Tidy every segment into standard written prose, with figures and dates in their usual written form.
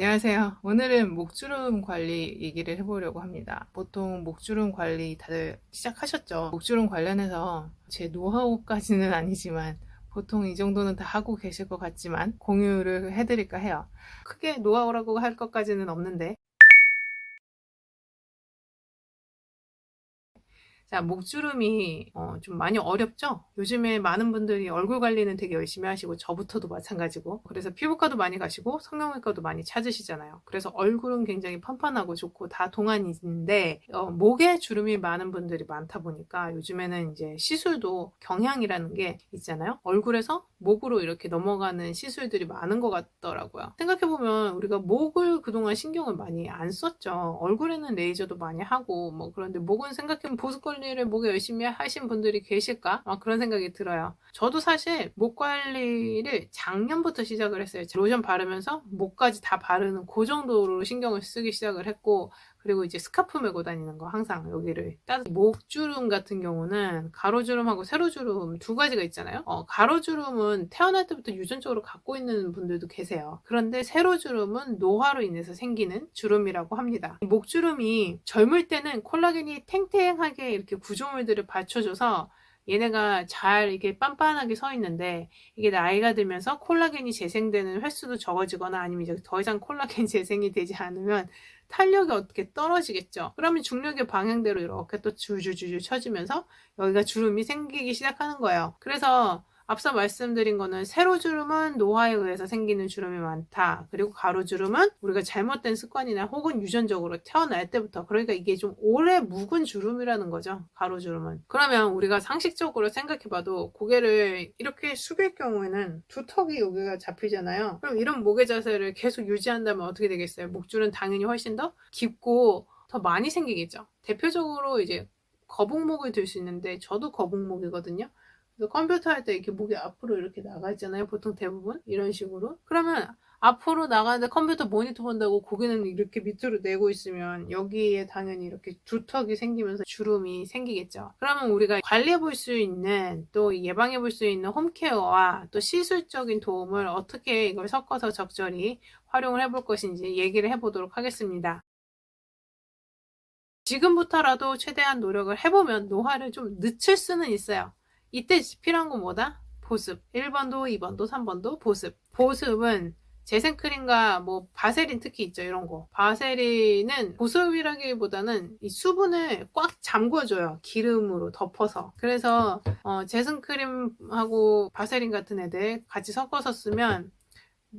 안녕하세요. 오늘은 목주름 관리 얘기를 해보려고 합니다. 보통 목주름 관리 다들 시작하셨죠? 목주름 관련해서 제 노하우까지는 아니지만 보통 이 정도는 다 하고 계실 것 같지만 공유를 해드릴까 해요. 크게 노하우라고 할 것까지는 없는데, 자, 목주름이 좀 많이 어렵죠? 요즘에 많은 분들이 얼굴 관리는 되게 열심히 하시고 저부터도 마찬가지고, 그래서 피부과도 많이 가시고 성형외과도 많이 찾으시잖아요. 그래서 얼굴은 굉장히 판판하고 좋고 다 동안인데 목에 주름이 많은 분들이 많다 보니까 요즘에는 이제 시술도 경향이라는 게 있잖아요. 얼굴에서 목으로 이렇게 넘어가는 시술들이 많은 것 같더라고요. 생각해보면 우리가 목을 그동안 신경을 많이 안 썼죠. 얼굴에는 레이저도 많이 하고 뭐 그런데 목은 생각해보면 보습 관리를 목에 열심히 하신 분들이 계실까? 그런 생각이 들어요. 저도 사실 목 관리를 작년부터 시작을 했어요. 로션 바르면서 목까지 다 바르는 그 정도로 신경을 쓰기 시작을 했고, 그리고 이제 스카프 메고 다니는 거 항상 여기를 목주름 같은 경우는 가로주름하고 세로주름 두 가지가 있잖아요. 가로주름은 태어날 때부터 유전적으로 갖고 있는 분들도 계세요. 그런데 세로주름은 노화로 인해서 생기는 주름이라고 합니다. 목주름이 젊을 때는 콜라겐이 탱탱하게 이렇게 구조물들을 받쳐줘서 얘네가 잘 이게 빤빤하게 서 있는데, 이게 나이가 들면서 콜라겐이 재생되는 횟수도 적어지거나 아니면 이제 더 이상 콜라겐 재생이 되지 않으면 탄력이 어떻게 떨어지겠죠. 그러면 중력의 방향대로 이렇게 또 줄줄줄 쳐지면서 여기가 주름이 생기기 시작하는 거예요. 그래서 앞서 말씀드린 거는 세로주름은 노화에 의해서 생기는 주름이 많다. 그리고 가로주름은 우리가 잘못된 습관이나 혹은 유전적으로 태어날 때부터, 그러니까 이게 좀 오래 묵은 주름이라는 거죠. 가로주름은. 그러면 우리가 상식적으로 생각해봐도 고개를 이렇게 숙일 경우에는 두턱이 여기가 잡히잖아요. 그럼 이런 목의 자세를 계속 유지한다면 어떻게 되겠어요? 목줄은 당연히 훨씬 더 깊고 더 많이 생기겠죠. 대표적으로 이제 거북목을 들 수 있는데 저도 거북목이거든요. 그래서 컴퓨터 할 때 이렇게 목이 앞으로 이렇게 나가 있잖아요. 보통 대부분 이런 식으로. 그러면 앞으로 나가는데 컴퓨터 모니터 본다고 고개는 이렇게 밑으로 내고 있으면 여기에 당연히 이렇게 두턱이 생기면서 주름이 생기겠죠. 그러면 우리가 관리해 볼 수 있는, 또 예방해 볼 수 있는 홈케어와 또 시술적인 도움을 어떻게 이걸 섞어서 적절히 활용을 해볼 것인지 얘기를 해보도록 하겠습니다. 지금부터라도 최대한 노력을 해보면 노화를 좀 늦출 수는 있어요. 이때 필요한 건 뭐다? 보습. 1번도 2번도 3번도 보습. 보습은 재생크림과 뭐 바세린 특히 있죠. 이런 거. 바세린은 보습이라기보다는 이 수분을 꽉 잠궈줘요. 기름으로 덮어서. 그래서 재생크림하고 바세린 같은 애들 같이 섞어서 쓰면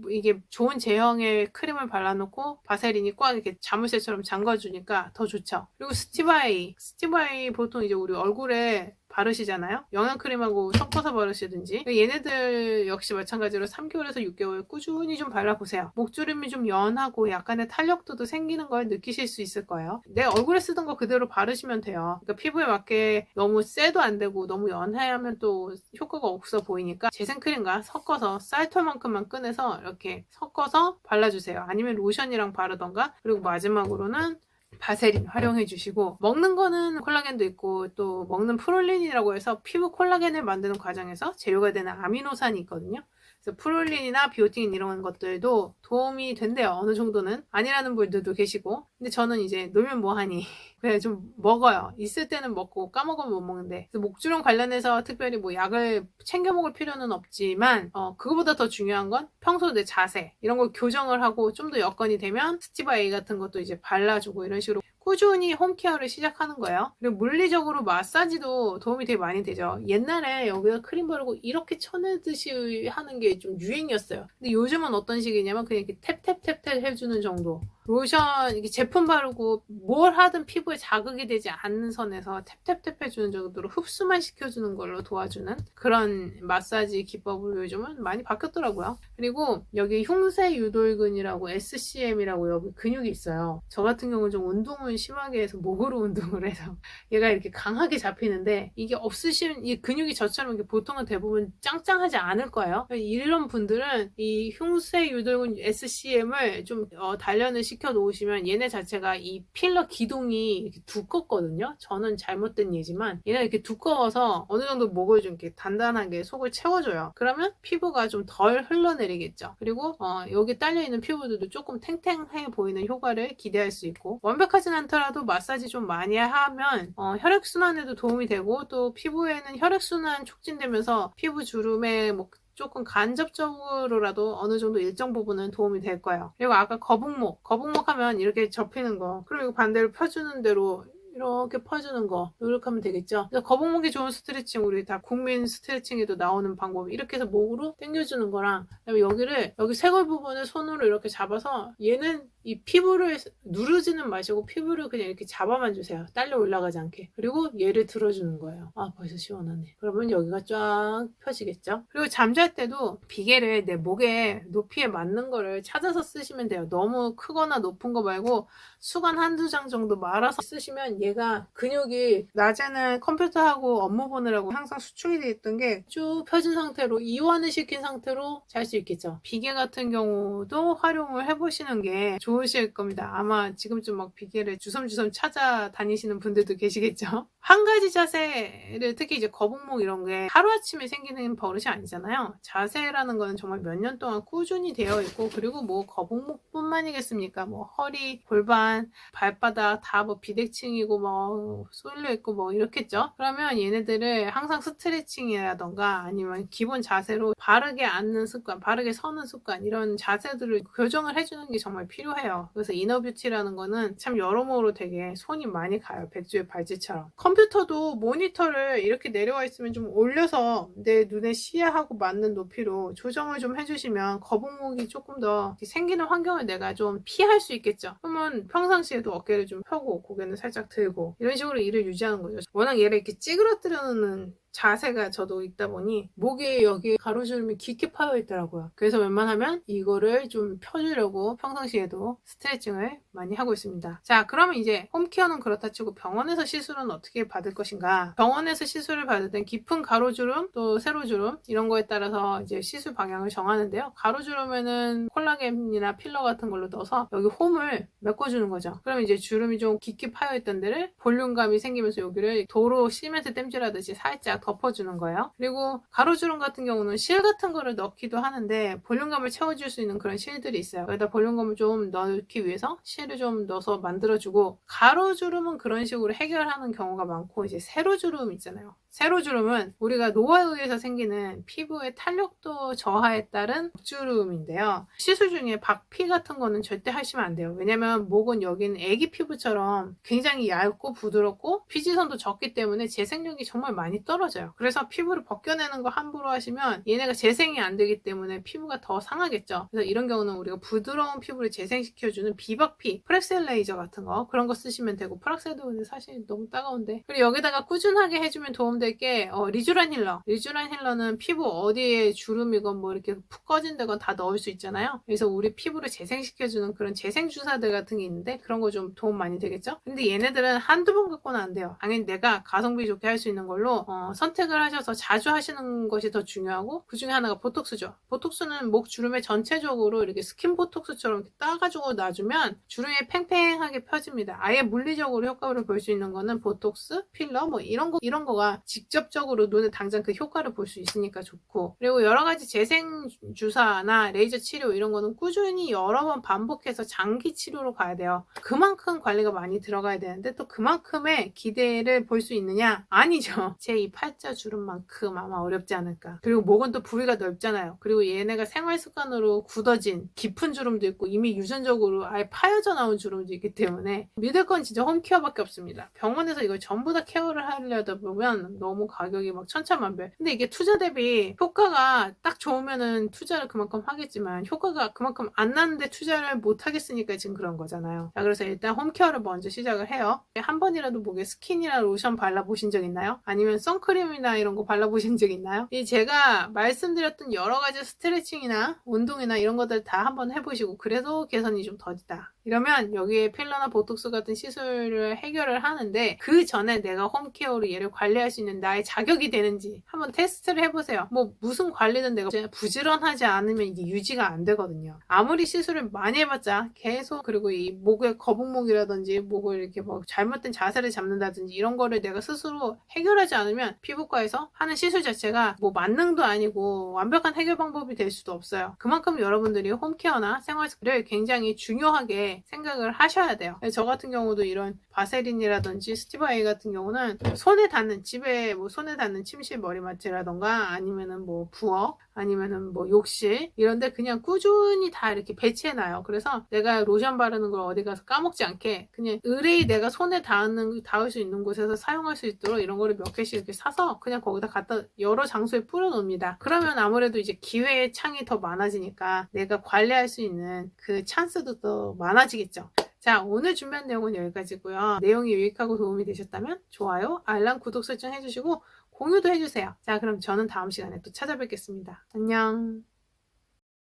이게 좋은 제형의 크림을 발라놓고 바세린이 꽉 이렇게 자물쇠처럼 잠가주니까 더 좋죠. 그리고 스티바이 보통 이제 우리 얼굴에 바르시잖아요. 영양크림하고 섞어서 바르시든지. 얘네들 역시 마찬가지로 3개월에서 6개월 꾸준히 좀 발라보세요. 목주름이 좀 연하고 약간의 탄력도도 생기는 걸 느끼실 수 있을 거예요. 내 얼굴에 쓰던 거 그대로 바르시면 돼요. 그러니까 피부에 맞게 너무 세도 안 되고 너무 연하면 또 효과가 없어 보이니까 재생크림과 섞어서 쌀털만큼만 꺼내서 이렇게 섞어서 발라주세요. 아니면 로션이랑 바르던가. 그리고 마지막으로는 바세린 활용해 주시고, 먹는 거는 콜라겐도 있고 또 먹는 프롤린이라고 해서 피부 콜라겐을 만드는 과정에서 재료가 되는 아미노산이 있거든요. 그래서 프롤린이나 비오틴 이런 것들도 도움이 된대요. 어느 정도는. 아니라는 분들도 계시고. 근데 저는 이제 놀면 뭐하니 그냥 좀 먹어요. 있을 때는 먹고 까먹으면 못 먹는데. 그래서 목주름 관련해서 특별히 뭐 약을 챙겨 먹을 필요는 없지만 그거보다 더 중요한 건 평소 내 자세 이런 걸 교정을 하고 좀 더 여건이 되면 스티바 A 같은 것도 이제 발라주고 이런 식으로 꾸준히 홈케어를 시작하는 거예요. 그리고 물리적으로 마사지도 도움이 되게 많이 되죠. 옛날에 여기다 크림 바르고 이렇게 쳐내듯이 하는 게 좀 유행이었어요. 근데 요즘은 어떤 식이냐면 그냥 이렇게 탭탭탭탭 해주는 정도. 로션 이게 제품 바르고 뭘 하든 피부에 자극이 되지 않는 선에서 탭탭탭 해주는 정도로 흡수만 시켜주는 걸로 도와주는 그런 마사지 기법으로 요즘은 많이 바뀌었더라고요. 그리고 여기 흉쇄 유돌근이라고 SCM이라고 여기 근육이 있어요. 저 같은 경우는 좀 운동을 심하게 해서 목으로 운동을 해서 얘가 이렇게 강하게 잡히는데, 이게 없으신 이 근육이 저처럼 이렇게 보통은 대부분 짱짱하지 않을 거예요. 이런 분들은 이 흉쇄 유돌근 SCM을 좀 단련을 시켜 놓으시면 얘네 자체가 이 필러 기둥이 이렇게 두껍거든요. 저는 잘못된 예지만 얘네가 이렇게 두꺼워서 어느 정도 목을 좀 이렇게 단단하게 속을 채워줘요. 그러면 피부가 좀 덜 흘러내리겠죠. 그리고 여기 딸려있는 피부들도 조금 탱탱해 보이는 효과를 기대할 수 있고, 완벽하진 않더라도 마사지 좀 많이 하면 혈액순환에도 도움이 되고, 또 피부에는 혈액순환 촉진되면서 피부 주름에 뭐 조금 간접적으로라도 어느 정도 일정 부분은 도움이 될 거예요. 그리고 아까 거북목 하면 이렇게 접히는 거, 그리고 반대로 펴주는 대로 이렇게 퍼주는 거 노력하면 되겠죠. 그래서 거북목이 좋은 스트레칭, 우리 다 국민 스트레칭에도 나오는 방법, 이렇게 해서 목으로 당겨주는 거랑, 그다음에 여기 쇄골 부분을 손으로 이렇게 잡아서, 얘는 이 피부를 누르지는 마시고 피부를 그냥 이렇게 잡아만 주세요. 딸려 올라가지 않게. 그리고 얘를 들어주는 거예요. 아, 벌써 시원하네. 그러면 여기가 쫙 펴지겠죠. 그리고 잠잘 때도 비계를 내 목에 높이에 맞는 거를 찾아서 쓰시면 돼요. 너무 크거나 높은 거 말고 수건 한두 장 정도 말아서 쓰시면 얘가 근육이 낮에는 컴퓨터하고 업무 보느라고 항상 수축이 돼 있던 게 쭉 펴진 상태로 이완을 시킨 상태로 잘 수 있겠죠. 비계 같은 경우도 활용을 해보시는 게 좋으실 겁니다. 아마 지금쯤 막 비계를 주섬주섬 찾아다니시는 분들도 계시겠죠. 한 가지 자세를, 특히 이제 거북목 이런 게 하루아침에 생기는 버릇이 아니잖아요. 자세라는 거는 정말 몇 년 동안 꾸준히 되어 있고, 그리고 뭐 거북목뿐만이겠습니까? 뭐 허리, 골반, 발바닥 다 뭐 비대칭이고 뭐 쏠려 있고 뭐 이렇겠죠. 그러면 얘네들을 항상 스트레칭이라던가 아니면 기본 자세로 바르게 앉는 습관, 바르게 서는 습관, 이런 자세들을 교정을 해주는 게 정말 필요해요. 그래서 이너뷰티라는 거는 참 여러모로 되게 손이 많이 가요. 백주의 발찌처럼. 컴퓨터도 모니터를 이렇게 내려와 있으면 좀 올려서 내 눈의 시야하고 맞는 높이로 조정을 좀 해주시면 거북목이 조금 더 생기는 환경을 내가 좀 피할 수 있겠죠. 그러면 평상시에도 어깨를 좀 펴고 고개는 살짝 들고 이런 식으로 일을 유지하는 거죠. 워낙 얘를 이렇게 찌그러뜨려 놓는 자세가 저도 있다 보니 목에 여기 가로주름이 깊게 파여 있더라고요. 그래서 웬만하면 이거를 좀 펴주려고 평상시에도 스트레칭을 많이 하고 있습니다. 자, 그러면 이제 홈케어는 그렇다 치고 병원에서 시술은 어떻게 받을 것인가? 병원에서 시술을 받을 땐 깊은 가로주름 또 세로주름 이런 거에 따라서 이제 시술 방향을 정하는데요. 가로주름에는 콜라겐이나 필러 같은 걸로 넣어서 여기 홈을 메꿔주는 거죠. 그러면 이제 주름이 좀 깊게 파여 있던 데를 볼륨감이 생기면서 여기를 도로 시멘트 땜질하듯이 살짝 덮어주는 거예요. 그리고 가로주름 같은 경우는 실 같은 거를 넣기도 하는데 볼륨감을 채워줄 수 있는 그런 실들이 있어요. 여기다 볼륨감을 좀 넣기 위해서 실을 좀 넣어서 만들어주고, 가로주름은 그런 식으로 해결하는 경우가 많고, 이제 세로주름 있잖아요. 세로주름은 우리가 노화에 의해서 생기는 피부의 탄력도 저하에 따른 주름인데요. 시술 중에 박피 같은 거는 절대 하시면 안 돼요. 왜냐면 목은 여기는 애기 피부처럼 굉장히 얇고 부드럽고 피지선도 적기 때문에 재생력이 정말 많이 떨어져요. 그래서 피부를 벗겨내는 거 함부로 하시면 얘네가 재생이 안 되기 때문에 피부가 더 상하겠죠. 그래서 이런 경우는 우리가 부드러운 피부를 재생시켜주는 비박피, 프렉셀 레이저 같은 거, 그런 거 쓰시면 되고, 프락셀도 근데 사실 너무 따가운데. 그리고 여기다가 꾸준하게 해주면 도움될 게 리쥬란 힐러. 리쥬란 힐러는 피부 어디에 주름이건 뭐 이렇게 푹 꺼진다건 다 넣을 수 있잖아요. 그래서 우리 피부를 재생시켜주는 그런 재생 주사들 같은 게 있는데 그런 거 좀 도움 많이 되겠죠. 근데 얘네들은 한두 번 갖고는 안 돼요. 당연히 내가 가성비 좋게 할 수 있는 걸로 선택을 하셔서 자주 하시는 것이 더 중요하고, 그 중에 하나가 보톡스죠. 보톡스는 목 주름에 전체적으로 이렇게 스킨 보톡스처럼 이렇게 따가지고 놔주면 주름이 팽팽하게 펴집니다. 아예 물리적으로 효과를 볼 수 있는 거는 보톡스, 필러 뭐 이런 거가 직접적으로 눈에 당장 그 효과를 볼 수 있으니까 좋고, 그리고 여러 가지 재생 주사나 레이저 치료 이런 거는 꾸준히 여러 번 반복해서 장기 치료로 가야 돼요. 그만큼 관리가 많이 들어가야 되는데 또 그만큼의 기대를 볼 수 있느냐? 아니죠. 제 이 팔자 주름만큼 아마 어렵지 않을까. 그리고 목은 또 부위가 넓잖아요. 그리고 얘네가 생활 습관으로 굳어진 깊은 주름도 있고 이미 유전적으로 아예 파여져 나온 주름도 있기 때문에 믿을 건 진짜 홈케어밖에 없습니다. 병원에서 이걸 전부 다 케어를 하려다 보면 너무 가격이 막 천차만별. 근데 이게 투자 대비 효과가 딱 좋으면은 투자를 그만큼 하겠지만 효과가 그만큼 안 나는데 투자를 못 하겠으니까 지금 그런 거잖아요. 자, 그래서 일단 홈케어를 먼저 시작을 해요. 한 번이라도 목에 스킨이나 로션 발라보신 적 있나요? 아니면 선크림이나 이런 거 발라보신 적 있나요? 제가 말씀드렸던 여러 가지 스트레칭이나 운동이나 이런 것들 다 한번 해보시고 그래도 개선이 좀 더디다 이러면 여기에 필러나 보톡스 같은 시술을 해결을 하는데, 그 전에 내가 홈케어로 얘를 관리할 수 있는 있는 나의 자격이 되는지 한번 테스트를 해보세요. 뭐 무슨 관리든 내가 부지런하지 않으면 이게 유지가 안 되거든요. 아무리 시술을 많이 해봤자 계속, 그리고 이 목의 거북목이라든지 목을 이렇게 뭐 잘못된 자세를 잡는다든지 이런 거를 내가 스스로 해결하지 않으면 피부과에서 하는 시술 자체가 뭐 만능도 아니고 완벽한 해결 방법이 될 수도 없어요. 그만큼 여러분들이 홈케어나 생활습관을 굉장히 중요하게 생각을 하셔야 돼요. 저 같은 경우도 이런 바세린이라든지 스티바이 같은 경우는 손에 닿는, 집에 뭐 손에 닿는 침실 머리맡이라던가 아니면은 뭐 부엌 아니면은 뭐 욕실 이런데 그냥 꾸준히 다 이렇게 배치해놔요. 그래서 내가 로션 바르는 걸 어디 가서 까먹지 않게 그냥 의뢰이 내가 손에 닿을 수 있는 곳에서 사용할 수 있도록 이런 거를 몇 개씩 이렇게 사서 그냥 거기다 갖다 여러 장소에 뿌려놓습니다. 그러면 아무래도 이제 기회의 창이 더 많아지니까 내가 관리할 수 있는 그 찬스도 더 많아지겠죠. 자, 오늘 준비한 내용은 여기까지고요. 내용이 유익하고 도움이 되셨다면 좋아요, 알람, 구독 설정 해주시고 공유도 해주세요. 자, 그럼 저는 다음 시간에 또 찾아뵙겠습니다. 안녕.